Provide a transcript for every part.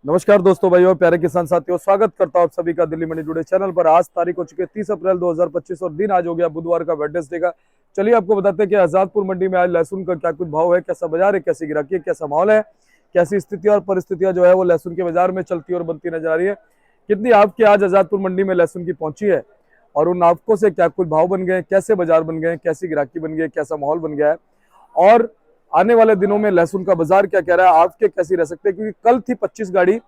नमस्कार दोस्तों, भाइयों, प्यारे किसान साथियों, स्वागत करता हूं आप सभी का दिल्ली मंडी टुडे चैनल पर। आज तारीख हो चुकी है 30 अप्रैल 2025 और दिन आज हो गया बुधवार का, वेडनेसडे का। चलिए आपको बताते हैं कि आजादपुर मंडी में आज लहसुन का क्या कुछ भाव है, कैसा बाजार है, कैसी गिराकी है, कैसा माहौल है, कैसी स्थिति और परिस्थितियां जो है वो लहसुन के बाजार में चलती और बनती नजर आ रही है। कितनी आवक आज आजादपुर मंडी में लहसुन की पहुंची है और उन आवकों से क्या कुछ भाव बन गए, कैसे बाजार बन गए, कैसी गिराकी बन गई, कैसा माहौल बन गया है और आने वाले दिनों में लहसुन का बाजार क्या कह रहा है, आवकें कैसी रह सकते हैं। क्योंकि कल थी 25 गाड़ी,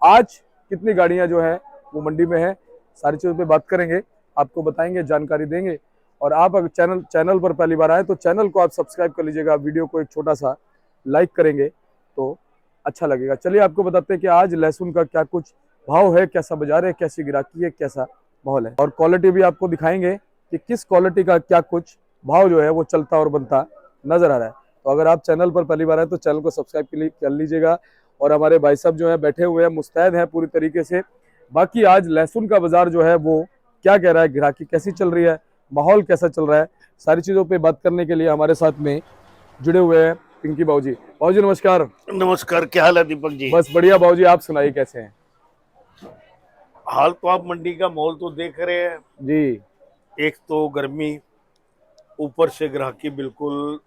आज कितनी गाड़ियां जो है वो मंडी में है, सारी चीजों पे बात करेंगे, आपको बताएंगे, जानकारी देंगे। और आप अगर चैनल पर पहली बार आए तो चैनल को आप सब्सक्राइब कर लीजिएगा, वीडियो को एक छोटा सा लाइक करेंगे तो अच्छा लगेगा। चलिए आपको बताते हैं कि आज लहसुन का क्या कुछ भाव है, कैसा बाजार है, कैसी गिराकी है, कैसा माहौल है, और क्वालिटी भी आपको दिखाएंगे कि किस क्वालिटी का क्या कुछ भाव जो है वो चलता और बनता नजर आ रहा है। तो अगर आप चैनल पर पहली बार आए तो चैनल को सब्सक्राइब कर लीजिएगा। और हमारे भाई साहब जो है बैठे हुए हैं, मुस्तैद हैं पूरी तरीके से। बाकी आज लहसुन का बाजार जो है वो क्या कह रहा है, गिराकी कैसी चल रही है, माहौल कैसा चल रहा है, सारी चीजों पे बात करने के लिए हमारे साथ में जुड़े हुए हैं पिंकी बाबूजी। बाबूजी नमस्कार। नमस्कार, क्या हाल है दीपक जी? बस बढ़िया बाबूजी, आप सुनाइए कैसे हैं? हाल तो आप मंडी का माहौल तो देख रहे हैं जी। एक तो गर्मी, ऊपर से ग्राहकी बिल्कुल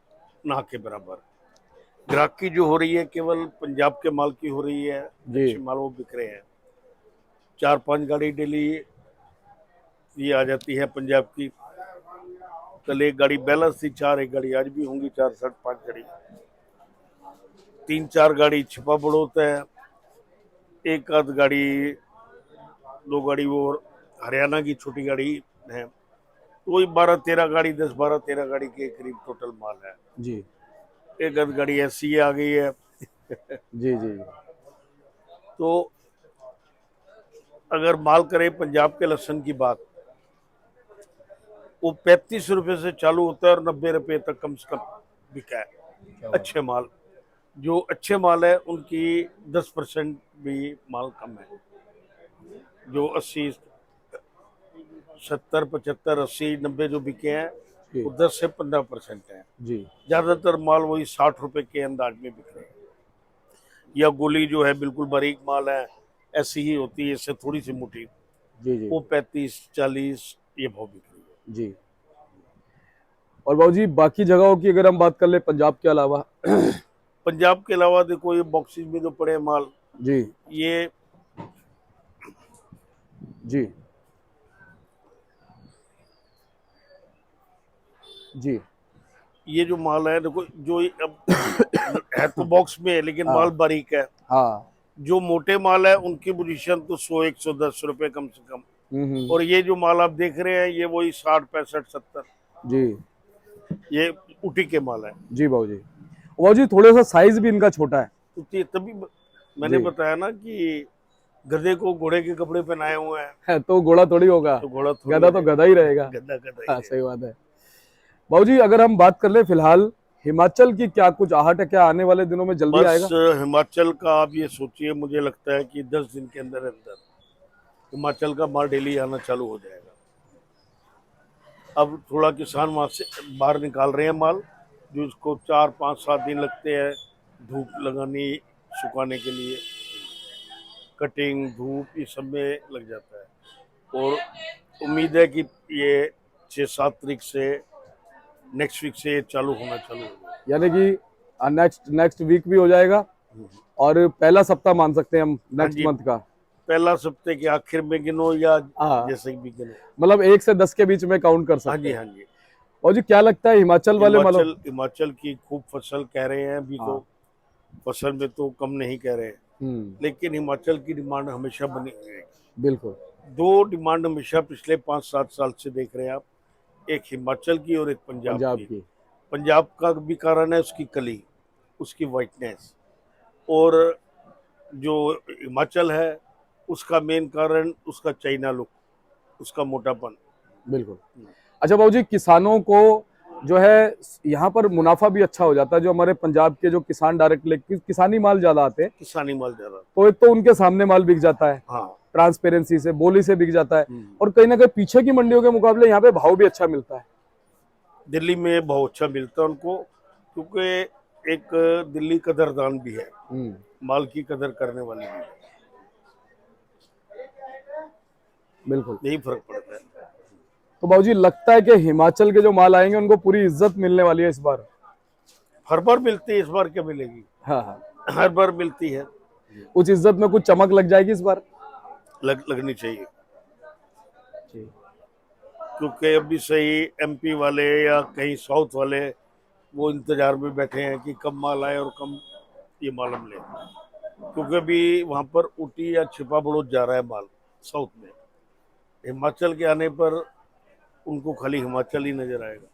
ना के बराबर। ग्राहकी जो हो रही है केवल पंजाब के माल की हो रही है, अच्छे माल वो बिक रहे हैं। 4-5 गाड़ी डेली ये आ जाती है पंजाब की। कल एक गाड़ी बैलेंस थी, 4 एक गाड़ी आज भी होंगी, 4 साढ़े 5 गाड़ी। 3-4 गाड़ी छिपा बड़ोत है, एक आध गाड़ी 2 गाड़ी वो हरियाणा की छोटी गाड़ी है। तो वही 12-13 गाड़ी, 10-12-13 गाड़ी के करीब टोटल माल है जी एक आध गाड़ी ऐसी आ गई है। जी जी तो अगर माल करें पंजाब के लहसुन की बात, वो 35 रुपए से चालू होता है और 90 रुपए तक कम से कम बिका है। अच्छे माल, जो अच्छे माल है उनकी 10% भी माल कम है। जो 80, 70, 75, 80, 90 जो बिके हैं वो 10 से 15% है। जी ज्यादातर माल वही 60 रुपए के अंदाज में बिक रहे हैं। या गोली जो है बिल्कुल बारीक माल है, ऐसी ही होती है, इससे थोड़ी सी मोटी, जी जी वो 35-40 ये भाव बिक रही है। जी। और बाबूजी बाकी जगहों की अगर हम बात कर ले पंजाब के अलावा? पंजाब के अलावा देखो ये बॉक्सेस में जो पड़े हैं माल, जी ये जी जी ये जो माल है देखो, जो अब है तो बॉक्स में है लेकिन हाँ माल बारीक है। हाँ। जो मोटे माल है उनकी पोजीशन तो 100-110 रुपए कम से कम। और ये जो माल आप देख रहे हैं ये वही 60-65-70, जी ये उठी के माल है। जी बाबूजी थोड़ा सा साइज भी इनका छोटा है। तो तभी मैंने जी बताया ना कि गधे को घोड़े के कपड़े पहनाए हुए हैं, है तो घोड़ा थोड़ी होगा, तो घोड़ा थोड़ी गधा तो गधा ही रहेगा। गधा गधा हाँ ही सही बात है। बाबूजी अगर हम बात कर ले फिलहाल हिमाचल की क्या कुछ आहट है, क्या आने वाले दिनों में जल्दी बस आएगा? हिमाचल का आप ये सोचिए, मुझे लगता है कि 10 दिन के अंदर अंदर हिमाचल का माल डेली आना चालू हो जाएगा। अब थोड़ा किसान वहां से बाहर निकाल रहे हैं माल, जो इसको 4-5-7 दिन लगते हैं धूप लगानी, सुखाने के लिए, कटिंग धूप इस सब में लग जाता है। और उम्मीद है कि ये 6-7 तारीख से, नेक्स्ट वीक से ये चालू होना चालू होगा। यानी कि नेक्स्ट वीक भी हो जाएगा और पहला सप्ताह मान सकते हैं हम नेक्स्ट मंथ का। पहला सप्ताह के आखिर में गिनो या हाँ जैसे भी गिनो, मतलब 1 से 10 के बीच में काउंट कर सकते हैं। हाँ जी। और जी क्या लगता है हिमाचल वाले मतलब? हिमाचल की खूब फसल कह रहे हैं अभी तो, फसल में तो कम नहीं कह रहे हैं, लेकिन हिमाचल की डिमांड हमेशा बनी हुई है। बिल्कुल 2 डिमांड हमेशा पिछले 5-7 साल से देख रहे हैं आप, एक हिमाचल की और एक पंजाब की। पंजाब का भी कारण है उसकी कली, उसकी वाइटनेस, और जो हिमाचल है उसका मेन कारण उसका चाइना लुक, उसका मोटापन। बिल्कुल। अच्छा बाबूजी किसानों को जो है यहाँ पर मुनाफा भी अच्छा हो जाता है, जो हमारे पंजाब के जो किसान डायरेक्ट किसानी माल ज्यादा आते हैं, किसानी माल ज्यादा, तो एक तो उनके सामने माल बिक जाता है, हाँ, ट्रांसपेरेंसी से, बोली से बिक जाता है, और कहीं ना कहीं पीछे की मंडियों के मुकाबले यहाँ पे भाव भी अच्छा मिलता है। दिल्ली में बहुत अच्छा मिलता है उनको, क्योंकि एक दिल्ली कदरदान भी है। माल की कदर करने वाली भी है। बिल्कुल। यही फर्क पड़ता है। तो बाबूजी लगता है कि हिमाचल के जो माल आएंगे उनको पूरी इज्जत मिलने वाली है इस बार। हर बार मिलती है, इस बार क्या मिलेगी? हाँ हाँ। हर बार मिलती है। उस इज्जत में कुछ चमक लग जाएगी इस बार। लगनी चाहिए, जी। क्योंकि अभी सही एमपी वाले या कहीं साउथ वाले वो इंतजार में बैठे हैं कि कब माल आए और कब ये माल हम लें, क्योंकि अभी वहां पर ऊटी या छिपा बड़ौद जा रहा है माल साउथ में। हिमाचल के आने पर उनको खाली हिमाचल ही नजर आएगा।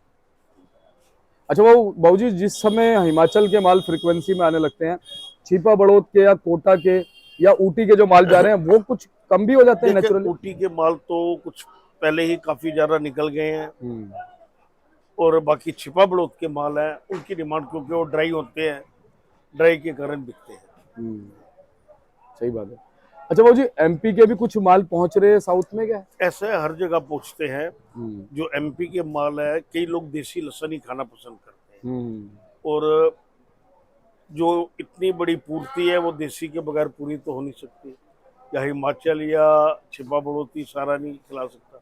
अच्छा वो बाबूजी जिस समय हिमाचल के माल फ्रीक्वेंसी में आने लगते हैं, छिपा बड़ौद के या कोटा के या ऊटी के जो माल जा रहे हैं वो कुछ कम भी हो जाते हैं देखिए, नेचुरली। ऊटी के माल तो कुछ पहले ही काफी ज्यादा निकल गए हैं, और बाकी छिपा बड़ौद के माल है उनकी डिमांड, क्योंकि वो ड्राई होते हैं, ड्राई के कारण बिकते हैं। सही बात है। अच्छा बाबूजी एमपी के भी कुछ माल पहुंच रहे हैं साउथ में क्या? ऐसे हर जगह पूछते हैं। जो एमपी के माल है, कई लोग देसी लहसुन ही खाना पसंद करते हैं, और जो इतनी बड़ी पूर्ति है वो देसी के बगैर पूरी तो हो नहीं सकती, या हिमाचल या छिपा बड़ौती सारा नहीं खिला सकता।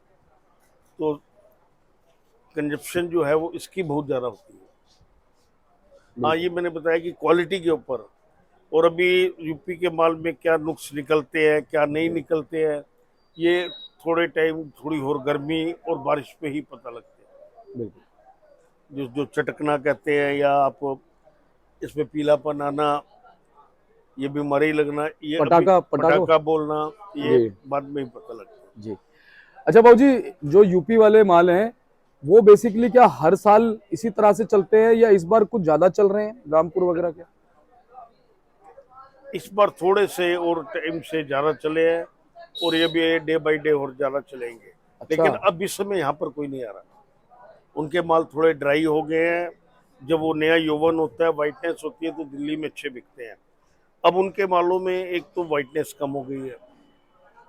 तो कंजप्शन जो है वो इसकी बहुत ज्यादा होती है। हाँ, ये मैंने बताया कि क्वालिटी के ऊपर, और अभी यूपी के माल में क्या नुक्स निकलते हैं क्या नहीं निकलते हैं, ये थोड़े टाइम, थोड़ी और गर्मी और बारिश पे ही पता लगते हैं। जो जो चटकना कहते हैं, या आप इसमें पीलापन आना, ये बीमारी लगना, ये पटाखा बोलना, ये बाद में ही पता लगता है। जी। अच्छा बाबूजी जो यूपी वाले माल हैं वो बेसिकली क्या हर साल इसी तरह से चलते हैं या इस बार कुछ ज्यादा चल रहे हैं रामपुर वगैरह के? इस बार थोड़े से और टाइम से ज्यादा चले हैं, और ये भी डे बाय डे और ज्यादा चलेंगे। अच्छा। लेकिन अब इस समय यहाँ पर कोई नहीं आ रहा, उनके माल थोड़े ड्राई हो गए हैं। जब वो नया यौवन होता है, वाइटनेस होती है, तो दिल्ली में अच्छे बिकते हैं। अब उनके मालों में एक तो वाइटनेस कम हो गई है,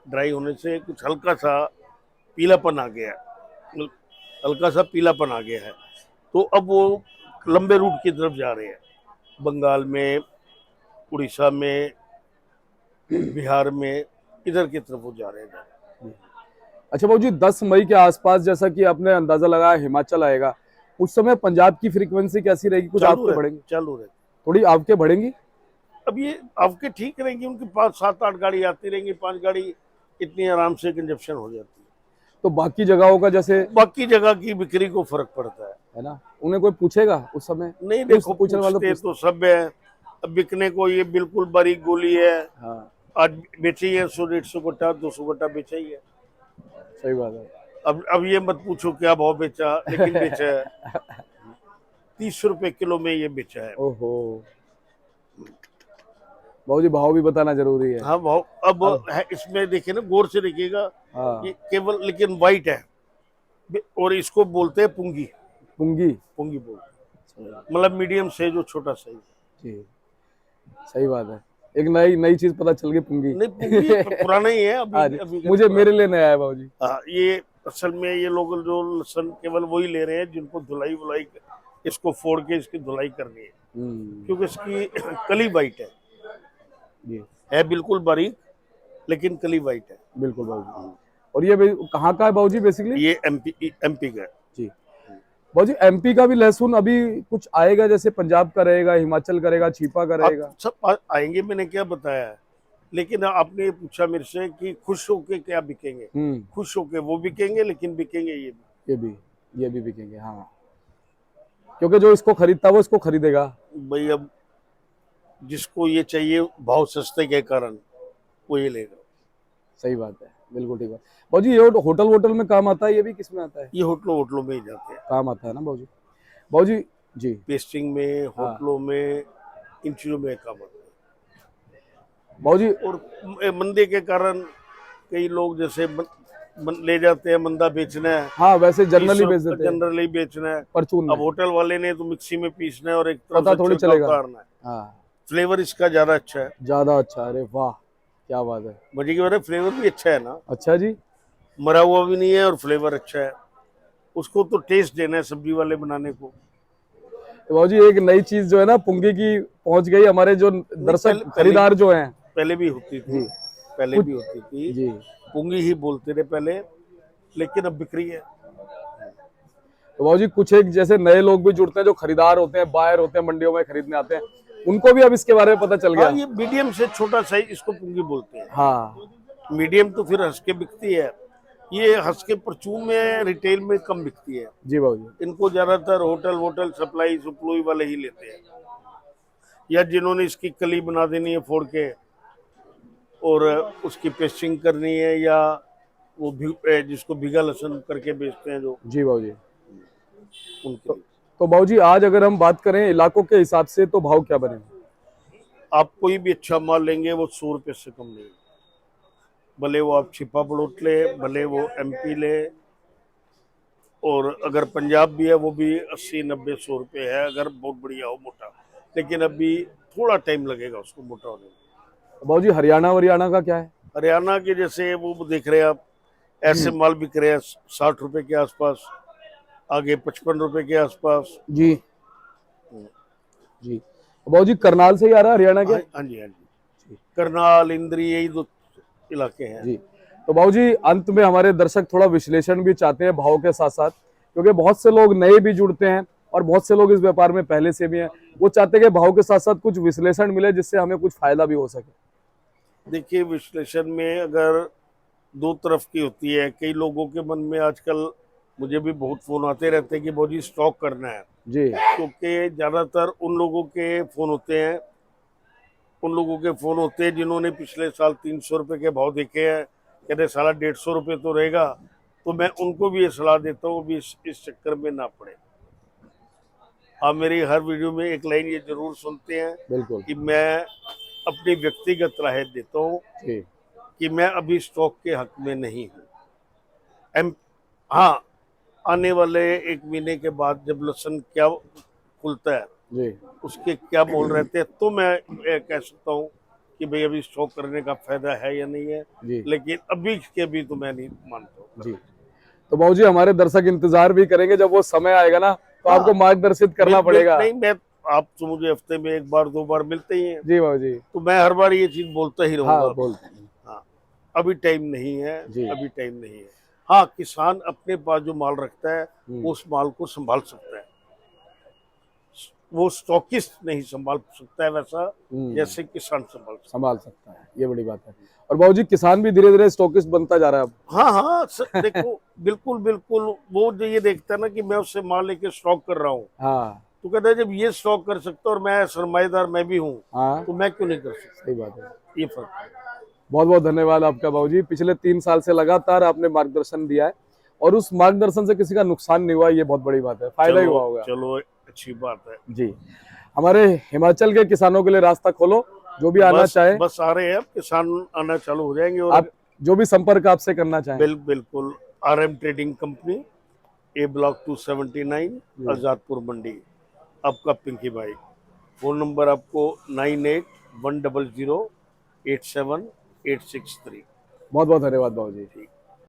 ड्राई होने से कुछ हल्का सा पीलापन आ गया है, हल्का सा पीलापन आ गया है। तो अब वो लंबे रूट की तरफ जा रहे हैं, बंगाल में, उड़ीसा में, बिहार में, इधर की तरफ वो जा रहे हैं। अच्छा बाबूजी 10 मई के आसपास जैसा कि आपने अंदाजा लगाया हिमाचल आएगा, उस समय पंजाब की फ्रीक्वेंसी कैसी रहेगी? कुछ आपके बढ़ेंगी? चालू रहे, थोड़ी आपके बढ़ेंगी? अब ये आपके ठीक रहेंगी, उनकी 5 7 8 गाड़ी आती रहेंगी, 5 गाड़ी इतनी आराम से कंजप्शन हो जाती है। तो बाकी जगहों का जैसे बाकी जगह की बिक्री को फर्क पड़ता है ना, उन्हें कोई पूछेगा उस समय? नहीं, देखो पूछते तो सब है। अब बिकने को ये बिल्कुल बारीक गोली है। हाँ। आज बेची है 100 150 कट्टा, 200 कट्टा बेचा ही है। सही बात है। अब ये मत पूछो क्या भाव बेचा, लेकिन बेचा है 30 रुपए किलो में ये बेचा है। ओहो बाबूजी भाव भी बताना जरूरी है। हाँ भाव अब है, इसमें देखिए ना, गौर से देखिएगा। हाँ। ये केवल लेकिन वाइट है, और इसको बोलते हैं पुंगी। पुंगी पुंगी बोलते हैं, मतलब मीडियम साइज, जो छोटा साइज। जी सही बात है। एक नई चीज पता चल गई, पुंगी। नहीं, पुंगी पुराना ही है अभी मुझे मेरे लिए नया है बाबूजी। हाँ, ये असल में ये लोग जो लहसुन केवल वही ले रहे हैं जिनको धुलाई वुलाई, इसको फोड़ के इसकी धुलाई करनी है, क्योंकि इसकी कली वाइट है। है बिल्कुल बारीक, लेकिन कली वाइट है। बिल्कुल बाबूजी। और ये कहाँ का है बाबूजी बेसिकली? ये एमपी का है। जी बाबूजी एमपी का भी लहसुन अभी कुछ आएगा, जैसे पंजाब का रहेगा, हिमाचल का रहेगा, छिपा का रहेगा? सब आएंगे, मैंने क्या बताया है। लेकिन आपने पूछा मेरे से कि खुश होके क्या बिकेंगे, खुश होके वो बिकेंगे, लेकिन बिकेंगे ये भी बिकेंगे। हाँ, क्योंकि जो इसको खरीदता है वो इसको खरीदेगा भाई। अब जिसको ये चाहिए भाव सस्ते के कारण, वो ये लेगा। सही बात है, बिल्कुल ठीक बात। बाबूजी ये होटल वोटल में काम आता है, ये भी किस में आता है? ये होटलों में ही जाते हैं, काम आता है ना बाबूजी? बाबूजी जी, पेस्टिंग में, होटलों में, इन चीजों में काम आता है बाबूजी। और मंदे के कारण कई लोग जैसे ले जाते हैं, मंदा बेचना है। हाँ, वैसे जनरली बेच देते हैं, जनरली बेचना है परचून। अब होटल वाले ने तो मिक्सी में पीसना है और एक तरफ पता थोड़ी चलेगा उतारना है। हाँ, फ्लेवर इसका ज्यादा अच्छा है। ज्यादा अच्छा? अरे वाह, क्या बात है। मजे की बात है, फ्लेवर भी अच्छा है ना। अच्छा जी, मरा हुआ भी नहीं है और फ्लेवर अच्छा है। उसको तो टेस्ट देना है सब्जी वाले बनाने को। तो बाबूजी एक नई चीज जो है ना पुंगी की पहुंच गई, हमारे जो दर्शक खरीदार जो हैं। पहले भी होती थी, जी पहले कुछ भी होती थी, जी। पुंगी ही बोलते थे पहले, लेकिन अब बिक्री है। तो बाबूजी कुछ एक जैसे नए लोग भी जुड़ते हैं, जो खरीदार होते हैं, बायर होते हैं, मंडियों में खरीदने आते हैं, उनको भी अब इसके बारे में पता चल हाँ, गया। ये मीडियम से छोटा साइज इसको पुंगी बोलते हैं। हाँ मीडियम तो फिर हंसके बिकती है, ये हंसके परचून में रिटेल में कम बिकती है। जी बाबूजी। इनको ज्यादातर होटल वोटल सप्लाई सप्लाई वाले ही लेते हैं, या जिन्होंने इसकी कली बना देनी है फोड़ के और उसकी पेस्टिंग करनी है, या वो जिसको भिगा लहसुन करके बेचते हैं जो, जी बाबूजी। उनके लिए। तो बाबूजी आज अगर हम बात करें इलाकों के हिसाब से तो भाव क्या बने? आप कोई भी अच्छा माल लेंगे वो 100 रुपये से कम नहीं, भले वो आप छिपा पड़ोट ले, भले वो एमपी ले, और अगर पंजाब भी है वो भी 80 90 100 रुपये है अगर बहुत बढ़िया हो मोटा, लेकिन अभी थोड़ा टाइम लगेगा उसको मोटा होने में। बाबूजी हरियाणा वरियाणा का क्या है? हरियाणा के जैसे वो देख रहे हैं आप, ऐसे माल बिक रहे हैं 60 रुपए के आसपास, आगे 55 रुपए के आसपास। जी जी। बाबूजी करनाल से ही आ रहा है हरियाणा के? हाँ जी, हाँ जी, करनाल इंद्री यही दो इलाके हैं। जी। तो बाबूजी अंत में हमारे दर्शक थोड़ा विश्लेषण भी चाहते हैं भाव के साथ साथ, क्योंकि बहुत से लोग नए भी जुड़ते हैं और बहुत से लोग इस व्यापार में पहले से भी हैं, वो चाहते हैं कि भाव के साथ साथ कुछ विश्लेषण मिले जिससे हमें कुछ फायदा भी हो सके। देखिए, विश्लेषण में अगर दो तरफ की होती है, कई लोगों के मन में आजकल मुझे भी बहुत फोन आते रहते हैं कि बहुत जी स्टॉक करना है, जी क्योंकि ज्यादातर उन लोगों के फोन होते हैं जिन्होंने पिछले साल 300 रुपए के भाव देखे हैं, कहते साला 150 रुपये तो रहेगा। तो मैं उनको भी ये सलाह देता हूँ भी इस चक्कर में ना पड़े। आप मेरी हर वीडियो में एक लाइन ये जरूर सुनते हैं बिल्कुल कि मैं अपनी व्यक्तिगत राय देता हूँ जी। कि मैं अभी स्टॉक के हक में नहीं हूँ। हाँ, आने वाले 1 महीने के बाद जब लहसुन क्या खुलता है, जी उसके क्या मोल रहते हैं, तो मैं कह सकता हूँ कि भाई अभी स्टॉक करने का फायदा है या नहीं है, जी लेकिन अभी के भी तो मैं नहीं मानता हूँ। जी। तो बाबूजी हमारे दर्शक इंतजार भी करेंगे, जब वो समय आएगा ना तो हाँ, आपको मार्गदर्शित करना पड़ेगा। नहीं, मैं आप तो मुझे हफ्ते में 1 बार 2 बार मिलते ही हैं, जी बाबूजी। तो मैं हर बार ये चीज बोलता ही रहूंगा। हाँ बोलते हैं हाँ, अभी टाइम नहीं है, जी। अभी टाइम नहीं है। हाँ, किसान अपने पास जो माल रखता है उस माल को संभाल सकता है, वो स्टॉकिस्ट नहीं संभाल सकता है वैसा जैसे किसान संभाल सकता है, ये बड़ी बात है। और बाबूजी किसान भी धीरे धीरे स्टॉकिस्ट बनता जा रहा है अब। हाँ हाँ, देखो बिल्कुल बिल्कुल, वो जो ये देखता है ना कि मैं उससे माल लेके स्टॉक कर रहा हूँ, हाँ तो कहता है जब ये स्टॉक कर सकता और मैं सरमाएदार मैं भी हूँ, हाँ तो मैं क्यों नहीं कर सकता। सही बात है। ये फर्क है। बहुत बहुत धन्यवाद आपका बाबूजी, पिछले 3 साल से लगातार आपने मार्गदर्शन दिया है और उस मार्गदर्शन से किसी का नुकसान नहीं हुआ, ये बहुत बड़ी बात है, फायदा ही हुआ होगा। चलो अच्छी बात है जी। हमारे हिमाचल के किसानों के लिए रास्ता खोलो, जो भी आना चाहे। बस आ रहे हैं, अब किसान आना चालू हो जाएंगे। और आप जो भी संपर्क आपसे करना चाहें। बिल्कुल, RM trading company, A block 279, Azadpur मंडी, आपका पिंकी भाई। फोन नंबर आपको 9810087863। बहुत बहुत धन्यवाद बाबूजी।